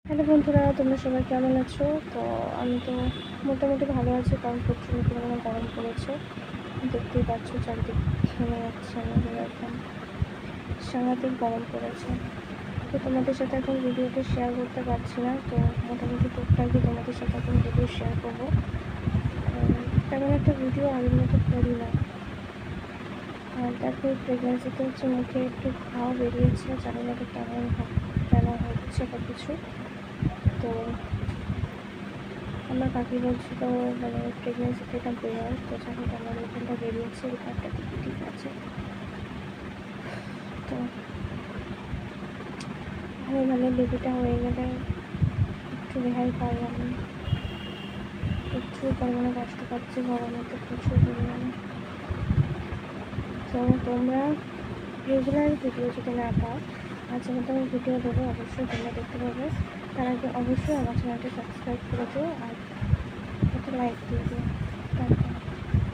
Hello বন্ধুরা, তোমরা সবাই কেমন আছো? তো আমি তো মোটামুটি ভালো আছি, কারণ প্রচণ্ড পরিমাণে গরম পড়েছে। দেখতেই পাচ্ছ চারিদিক ঘেমে যাচ্ছে আমাদের একদম সাংঘাতিক গরম পড়েছে। তো তোমাদের সাথে এখন ভিডিওটা শেয়ার করতে পারছি না, তো মোটামুটি টুকটাকই তোমাদের সাথে এখন ভিডিও শেয়ার করবো। তেমন একটা ভিডিও আগের মতো করি না। আর তারপর প্রেগনেন্সিতে হচ্ছে মুখে একটু ঘাও বেরিয়েছে, জানি না এটা কেন হচ্ছে বা কিছু। তো আমার কাকি বলছিল মানে প্রেগনেন্সিতে এটা বেরোয়, তো যাই হোক আমার এখানটা বেরিয়েছে, এখানটা দিকে ঠিক আছে। তো মানে বেবিটা হয়ে গেলে একটু রেহাই পাই আমি। প্রচুর পরিমাণে কষ্ট পাচ্ছি গরমেতে, প্রচুর পরিমাণে। তো তোমরা রেগুলার ভিডিও যদি না পাও, মাঝে মধ্যে আমি ভিডিও দেবো, অবশ্যই তোমরা দেখতে পাবে। তার আগে অবশ্যই আমার চ্যানেলটি সাবস্ক্রাইব করে দিও আর একটা লাইক দিয়ে দিও।